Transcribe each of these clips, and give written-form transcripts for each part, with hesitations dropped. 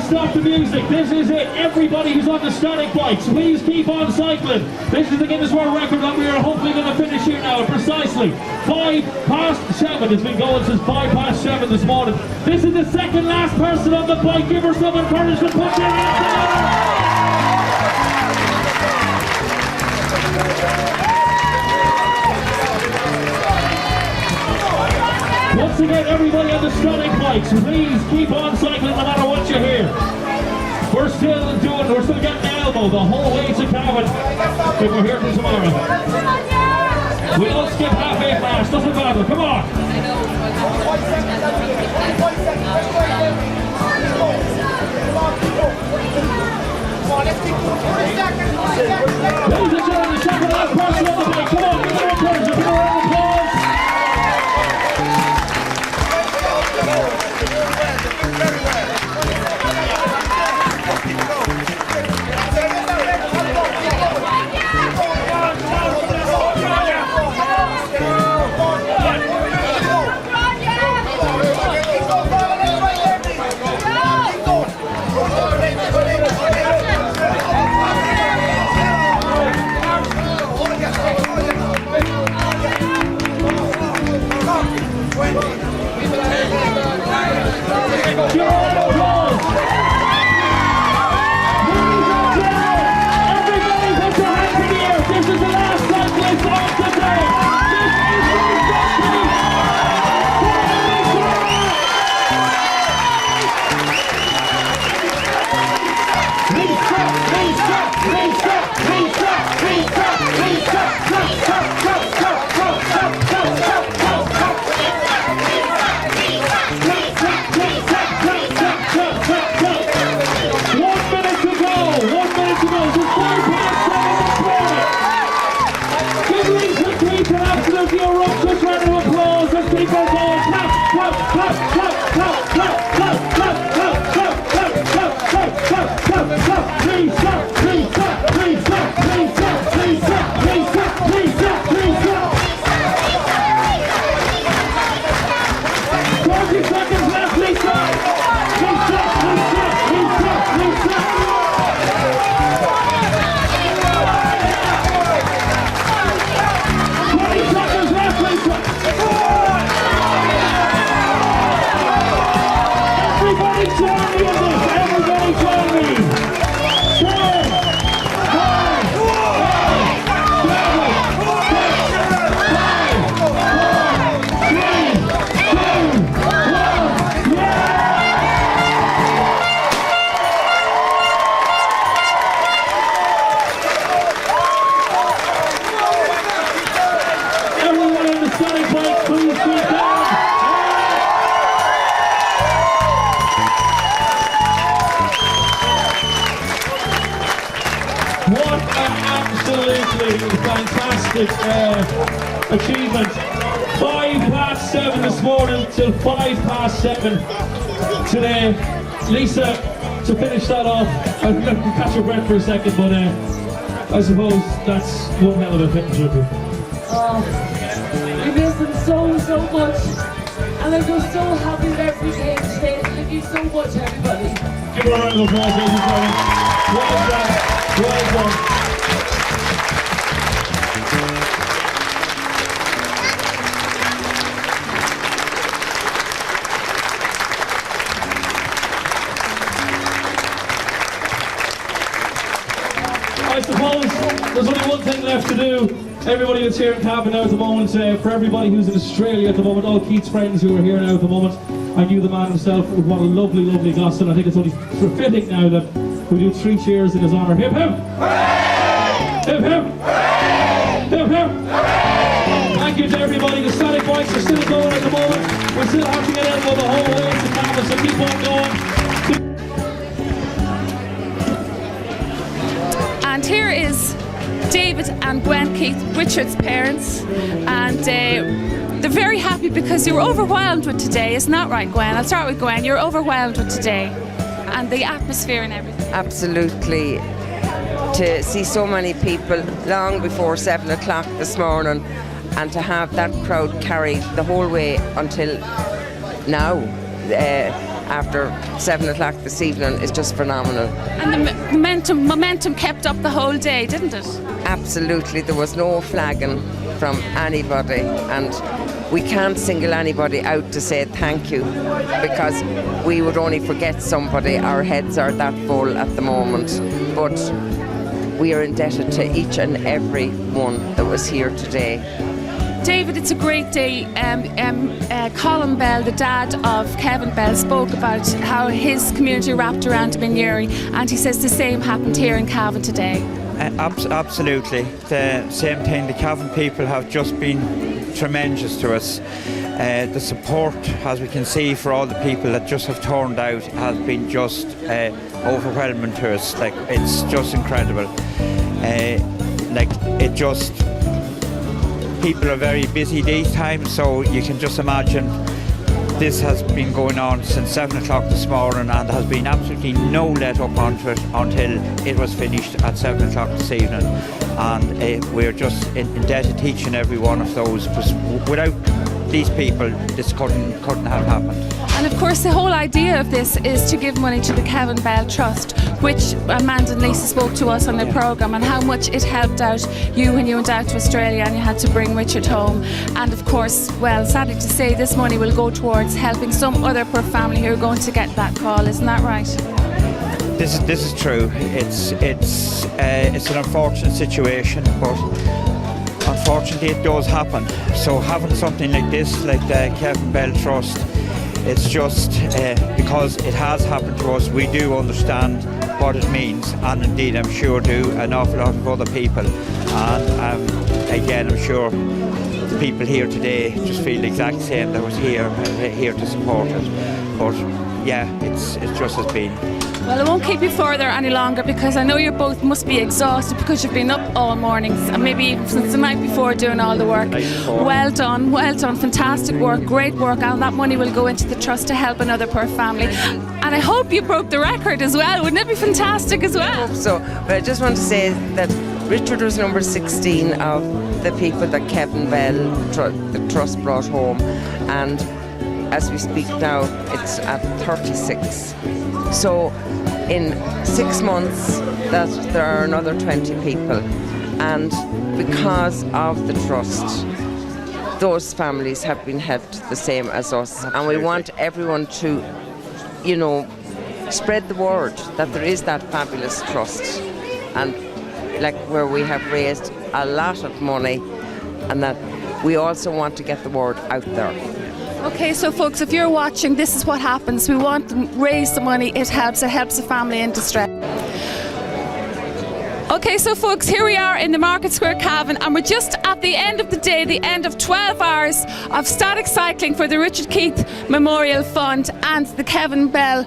stop the music. This is it. Everybody who's on the static bikes, please keep on cycling. This is the Guinness World Record that we are hopefully going to finish here now at precisely 7:05. It's been going since 7:05 this morning. This is the second last person on the bike. Give her some encouragement. Put your hands together. Once again, everybody on the static bikes, please keep on cycling no matter what you hear. We're still getting the elbow the whole way to Cavan if we're here for tomorrow. We don't skip half-8 flash, doesn't matter, come on. Ladies and gentlemen, the second last person on the bike, come on, give them encouragement, give them a round of applause. Fantastic achievement. 7:05 this morning till 7:05 today. Lisa, to finish that off, I'll catch your breath for a second, but I suppose that's one hell of a fitness record. We miss them so much, and I'm just so happy that everybody came today. Thank you so much, everybody. Give her a round of applause, ladies and gentlemen. Well done. Well done. I suppose there's only one thing left to do. Everybody that's here in Cavan now at the moment, for everybody who's in Australia at the moment, all Keith's friends who are here now at the moment, and you, the man himself, what a lovely, lovely gospel. And I think it's only fitting now that we do 3 cheers in his honour. Hip hip! Hooray! Hip hip! Hooray! Hip hip! Hooray! Thank you to everybody. The static bikes are still going at the moment. We still have to get elbow the whole way to Cavan, so keep on going. And here is David and Gwen Keith, Richard's parents, and they're very happy because you were overwhelmed with today. Isn't that right, Gwen? I'll start with Gwen. You're overwhelmed with today and the atmosphere and everything. Absolutely. To see so many people long before 7 o'clock this morning, and to have that crowd carried the whole way until now. after 7 o'clock this evening is just phenomenal. And the momentum kept up the whole day, didn't it? Absolutely, there was no flagging from anybody, and we can't single anybody out to say thank you, because we would only forget somebody. Our heads are that full at the moment, but we are indebted to each and every one that was here today. David, it's a great day. Colin Bell, the dad of Kevin Bell, spoke about how his community wrapped around him in Uri, and he says the same happened here in Cavan today. Absolutely. The same thing. The Cavan people have just been tremendous to us. The support, as we can see, for all the people that just have turned out has been just overwhelming to us. Like, it's just incredible. People are very busy these times, so you can just imagine this has been going on since 7 o'clock this morning, and there has been absolutely no let up onto it until it was finished at 7 o'clock this evening. And we're just indebted to each and every one of those, because without these people this couldn't have happened. And of course the whole idea of this is to give money to the Kevin Bell Trust, which Amanda and Lisa spoke to us on their programme, and how much it helped out you when you went out to Australia and you had to bring Richard home. And of course, well, sadly to say, this money will go towards helping some other poor family who are going to get that call. Isn't that right? This is true. It's an unfortunate situation, but unfortunately it does happen. So having something like this, like the Kevin Bell Trust, it's just because it has happened to us, we do understand what it means, and indeed I'm sure do an awful lot of other people. And again, I'm sure the people here today just feel the exact same that was here to support it. But yeah, it's just has been. Well, I won't keep you further any longer, because I know you both must be exhausted because you've been up all morning, and maybe even since the night before doing all the work. Well done, fantastic work, great work, and that money will go into the trust to help another poor family. And I hope you broke the record as well. Wouldn't it be fantastic as well? I hope so. But I just want to say that Richard was number 16 of the people that Kevin Bell, the trust, brought home, and as we speak now, it's at 36. So in 6 months that there are another 20 people, and because of the trust, those families have been helped the same as us. And we want everyone to, spread the word that there is that fabulous trust, and like where we have raised a lot of money, and that we also want to get the word out there. Okay, so folks, if you're watching, this is what happens. We want to raise the money. It helps a family in distress. Okay, so folks, here we are in the Market Square Cavan, and we're just at the end of the day, the end of 12 hours of static cycling for the Richard Keith Memorial Fund and the Kevin Bell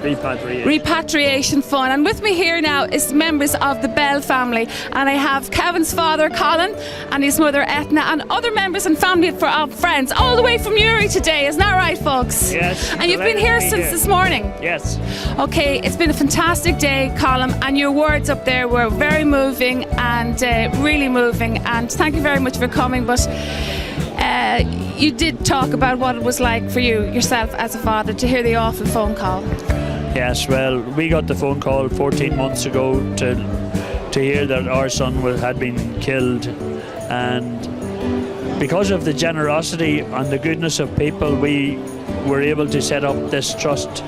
Repatriation Fund. And with me here now is members of the Bell family, and I have Kevin's father Colin and his mother Etna, and other members and family of friends all the way from Uri today. Isn't that right, folks? Yes. And you've been here since this morning? Yes. Okay, it's been a fantastic day, Colin, and your words up there were very moving and really moving, and thank you very much for coming. But you did talk about what it was like for you yourself as a father to hear the awful phone call. Yes, well, we got the phone call 14 months ago to hear that our son had been killed, and because of the generosity and the goodness of people, we were able to set up this trust.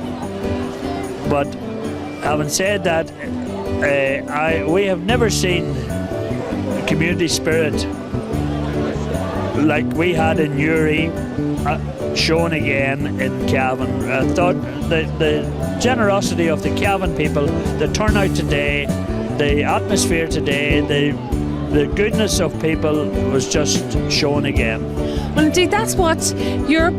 But having said that, we have never seen community spirit like we had in Uri shown again in Cavan. I thought the generosity of the Cavan people, the turnout today, the atmosphere today, the goodness of people was just shown again. Well, indeed, that's what your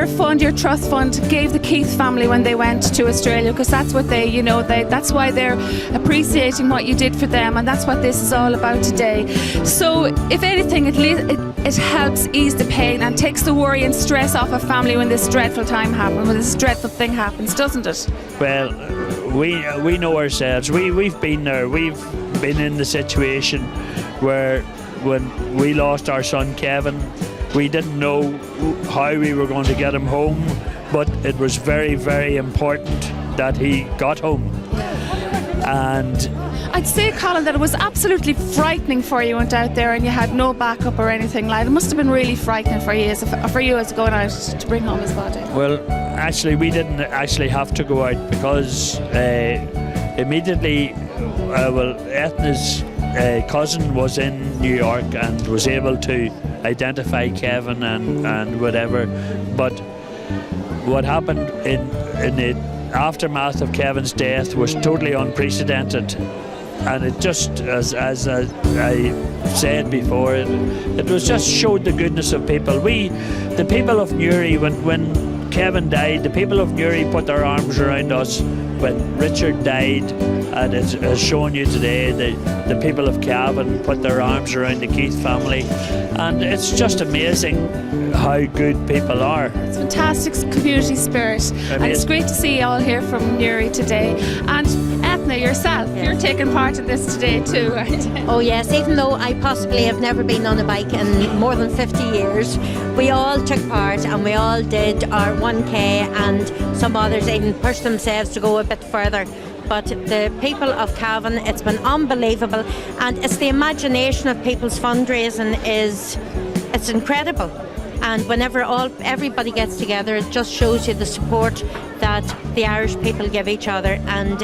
fund, your trust fund, gave the Keith family when they went to Australia, because that's what that's why they're appreciating what you did for them, and that's what this is all about today. So, if anything, it helps ease the pain and takes the worry and stress off a family when this dreadful time happens, when this dreadful thing happens, doesn't it? Well, we know ourselves. We've been there. We've been in the situation where when we lost our son Kevin, we didn't know how we were going to get him home, but it was very, very important that he got home. And I'd say, Colin, that it was absolutely frightening for you went out there and you had no backup or anything like that. It must have been really frightening for you as going out to bring home his body. well, actually, we didn't actually have to go out because immediately, Ethna's cousin was in New York and was able to identify Kevin and whatever. But what happened in the aftermath of Kevin's death was totally unprecedented. And it just, as I said before, it was just showed the goodness of people. The people of Newry, when Kevin died, the people of Newry put their arms around us. When Richard died, and as shown you today, the people of Cavan put their arms around the Keith family. And it's just amazing how good people are. It's fantastic community spirit. And it's great to see you all here from Newry today. And Ethna, yourself, you're taking part in this today too, aren't you? Oh yes, even though I possibly have never been on a bike in more than 50 years, we all took part and we all did our 1K, and some others even pushed themselves to go a bit further. But the people of Cavan, it's been unbelievable, and it's the imagination of people's fundraising it's incredible. And whenever everybody gets together, it just shows you the support that the Irish people give each other. And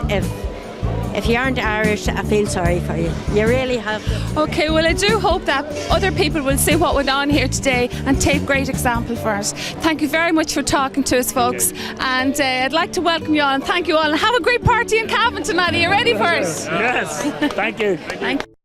if you aren't Irish, I feel sorry for you. You really have to. Okay, well, I do hope that other people will see what went on here today and take great example for it. Thank you very much for talking to us, folks. And I'd like to welcome you all and thank you all. And have a great party in Cavan tonight. Are you ready for it? Yes, thank you. Thank you.